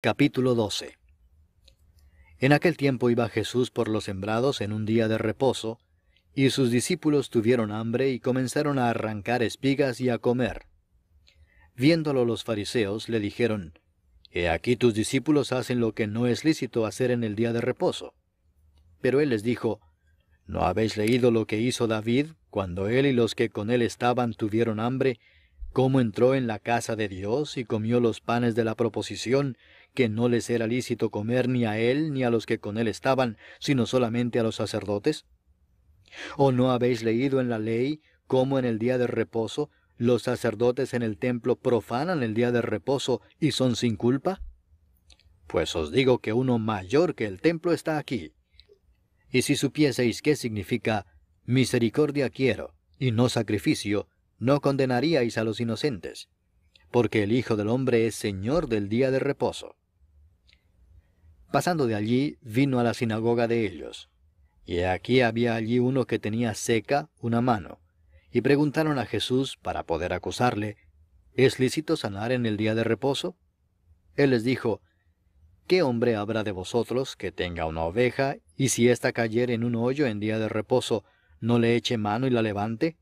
Capítulo 12. En aquel tiempo iba Jesús por los sembrados en un día de reposo, y sus discípulos tuvieron hambre y comenzaron a arrancar espigas y a comer. Viéndolo los fariseos, le dijeron, He aquí tus discípulos hacen lo que no es lícito hacer en el día de reposo. Pero él les dijo, ¿No habéis leído lo que hizo David, cuando él y los que con él estaban tuvieron hambre, cómo entró en la casa de Dios y comió los panes de la proposición, que no les era lícito comer ni a él ni a los que con él estaban, sino solamente a los sacerdotes? ¿O no habéis leído en la ley cómo en el día de reposo los sacerdotes en el templo profanan el día de reposo y son sin culpa? Pues os digo que uno mayor que el templo está aquí. Y si supieseis qué significa misericordia quiero y no sacrificio, no condenaríais a los inocentes, porque el Hijo del Hombre es Señor del día de reposo. Pasando de allí, vino a la sinagoga de ellos. Y aquí había allí uno que tenía seca una mano. Y preguntaron a Jesús, para poder acusarle, ¿Es lícito sanar en el día de reposo? Él les dijo, ¿Qué hombre habrá de vosotros que tenga una oveja, y si ésta cayere en un hoyo en día de reposo, no le eche mano y la levante?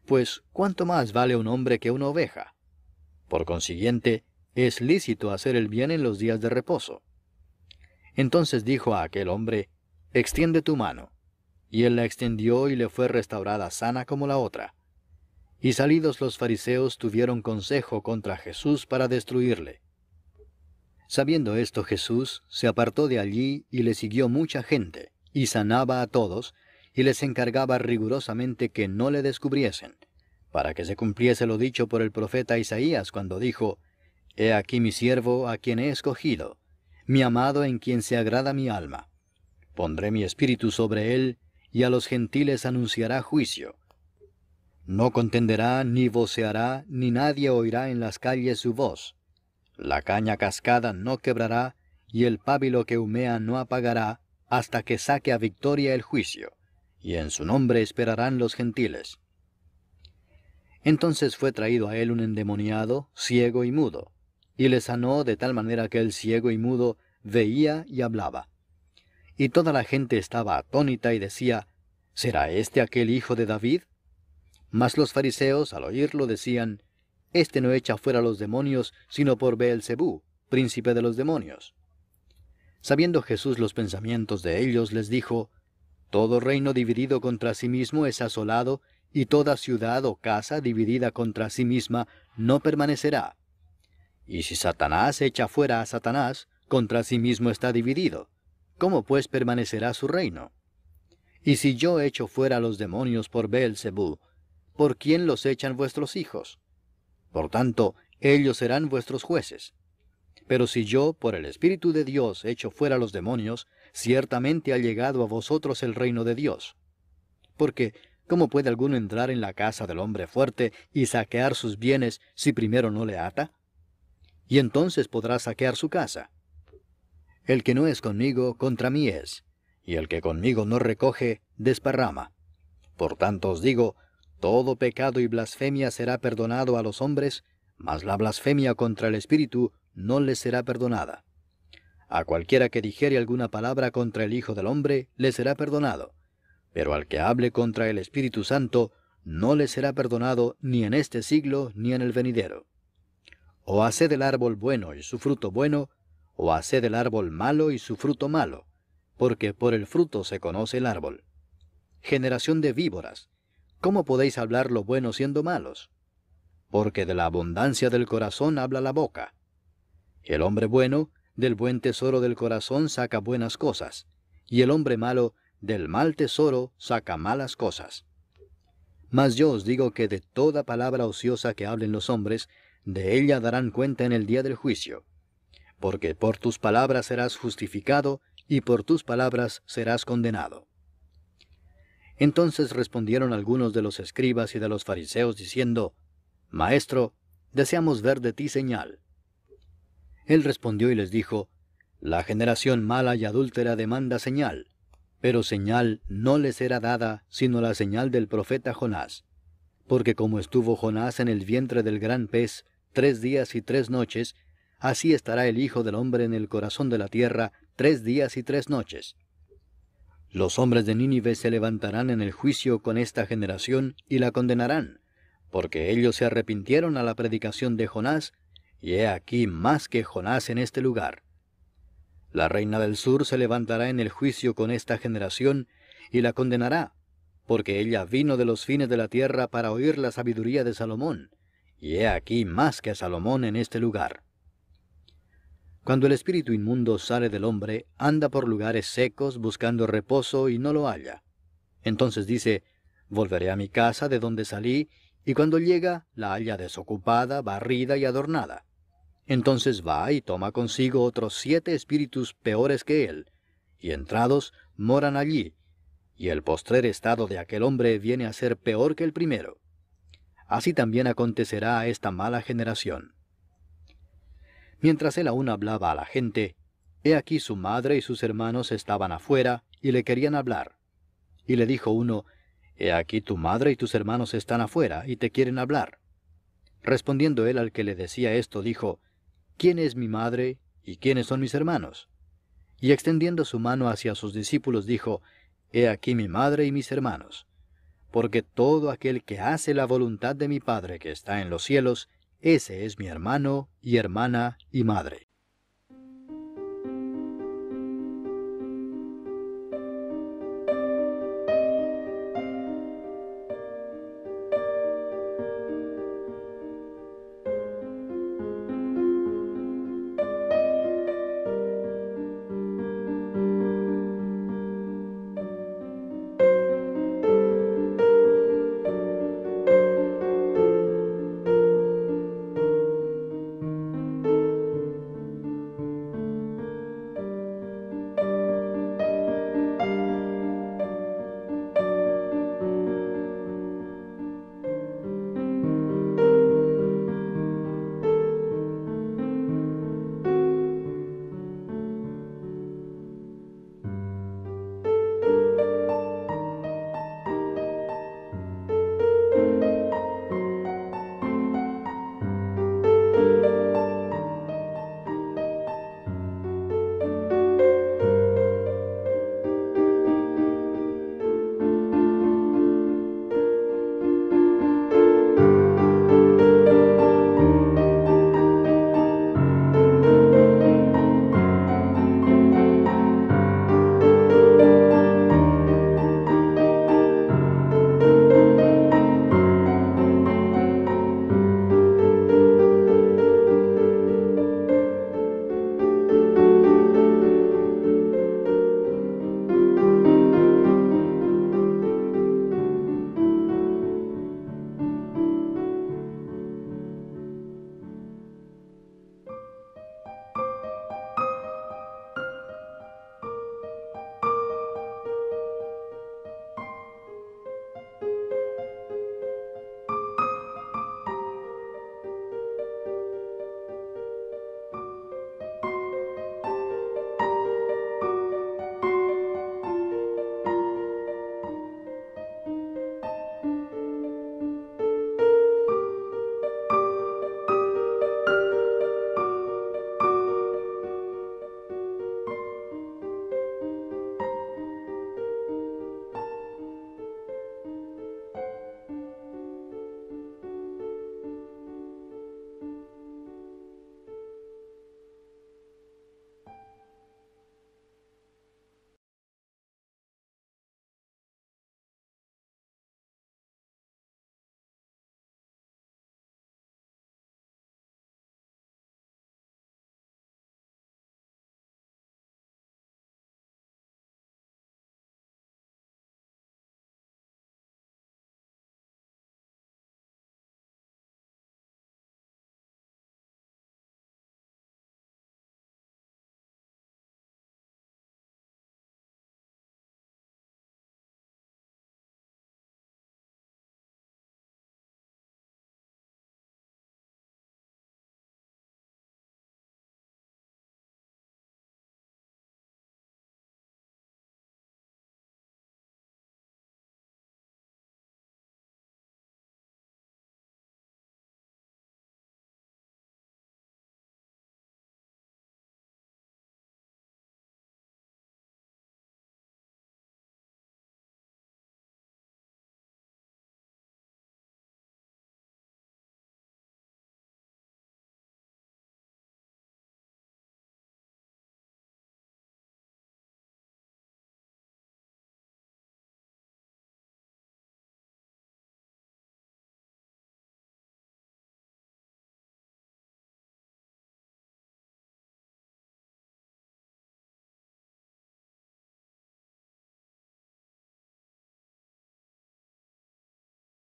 Pues, ¿cuánto más vale un hombre que una oveja? Por consiguiente, es lícito hacer el bien en los días de reposo. Entonces dijo a aquel hombre, Extiende tu mano. Y él la extendió y le fue restaurada sana como la otra. Y salidos los fariseos tuvieron consejo contra Jesús para destruirle. Sabiendo esto Jesús se apartó de allí y le siguió mucha gente, y sanaba a todos, y les encargaba rigurosamente que no le descubriesen, para que se cumpliese lo dicho por el profeta Isaías cuando dijo, He aquí mi siervo a quien he escogido, mi amado en quien se agrada mi alma. Pondré mi espíritu sobre él, y a los gentiles anunciará juicio. No contenderá, ni voceará, ni nadie oirá en las calles su voz. La caña cascada no quebrará, y el pábilo que humea no apagará, hasta que saque a victoria el juicio, y en su nombre esperarán los gentiles. Entonces fue traído a él un endemoniado, ciego y mudo, y le sanó de tal manera que el ciego y mudo veía y hablaba. Y toda la gente estaba atónita y decía, ¿Será este aquel hijo de David? Mas los fariseos, al oírlo, decían, Este no echa fuera los demonios, sino por Beelzebú, príncipe de los demonios. Sabiendo Jesús los pensamientos de ellos, les dijo, Todo reino dividido contra sí mismo es asolado, y toda ciudad o casa dividida contra sí misma no permanecerá. Y si Satanás echa fuera a Satanás, contra sí mismo está dividido. ¿Cómo pues permanecerá su reino? Y si yo echo fuera a los demonios por Beelzebú, ¿por quién los echan vuestros hijos? Por tanto, ellos serán vuestros jueces. Pero si yo, por el Espíritu de Dios, echo fuera los demonios, ciertamente ha llegado a vosotros el reino de Dios. Porque, ¿cómo puede alguno entrar en la casa del hombre fuerte y saquear sus bienes si primero no le ata? Y entonces podrá saquear su casa. El que no es conmigo, contra mí es, y el que conmigo no recoge, desparrama. Por tanto os digo, todo pecado y blasfemia será perdonado a los hombres, mas la blasfemia contra el Espíritu no les será perdonada. A cualquiera que dijere alguna palabra contra el Hijo del Hombre, le será perdonado, pero al que hable contra el Espíritu Santo, no le será perdonado ni en este siglo ni en el venidero. O haced el árbol bueno y su fruto bueno, o haced el árbol malo y su fruto malo, porque por el fruto se conoce el árbol. Generación de víboras, ¿cómo podéis hablar lo bueno siendo malos? Porque de la abundancia del corazón habla la boca. El hombre bueno, del buen tesoro del corazón saca buenas cosas, y el hombre malo, del mal tesoro saca malas cosas. Mas yo os digo que de toda palabra ociosa que hablen los hombres, de ella darán cuenta en el día del juicio. Porque por tus palabras serás justificado, y por tus palabras serás condenado. Entonces respondieron algunos de los escribas y de los fariseos, diciendo, Maestro, deseamos ver de ti señal. Él respondió y les dijo, La generación mala y adúltera demanda señal, pero señal no les será dada, sino la señal del profeta Jonás. Porque como estuvo Jonás en el vientre del gran pez 3 días y 3 noches, así estará el Hijo del Hombre en el corazón de la tierra 3 días y 3 noches. Los hombres de Nínive se levantarán en el juicio con esta generación y la condenarán, porque ellos se arrepintieron a la predicación de Jonás, y he aquí más que Jonás en este lugar. La reina del sur se levantará en el juicio con esta generación y la condenará, porque ella vino de los fines de la tierra para oír la sabiduría de Salomón, y he aquí más que Salomón en este lugar. Cuando el espíritu inmundo sale del hombre, anda por lugares secos buscando reposo y no lo halla. Entonces dice, volveré a mi casa de donde salí, y cuando llega, la halla desocupada, barrida y adornada. Entonces va y toma consigo otros 7 espíritus peores que él, y entrados moran allí, y el postrer estado de aquel hombre viene a ser peor que el primero. Así también acontecerá a esta mala generación. Mientras él aún hablaba a la gente, he aquí su madre y sus hermanos estaban afuera y le querían hablar. Y le dijo uno, he aquí tu madre y tus hermanos están afuera y te quieren hablar. Respondiendo él al que le decía esto, dijo, ¿quién es mi madre y quiénes son mis hermanos? Y extendiendo su mano hacia sus discípulos, dijo, he aquí mi madre y mis hermanos. Porque todo aquel que hace la voluntad de mi Padre que está en los cielos, ese es mi hermano y hermana y madre.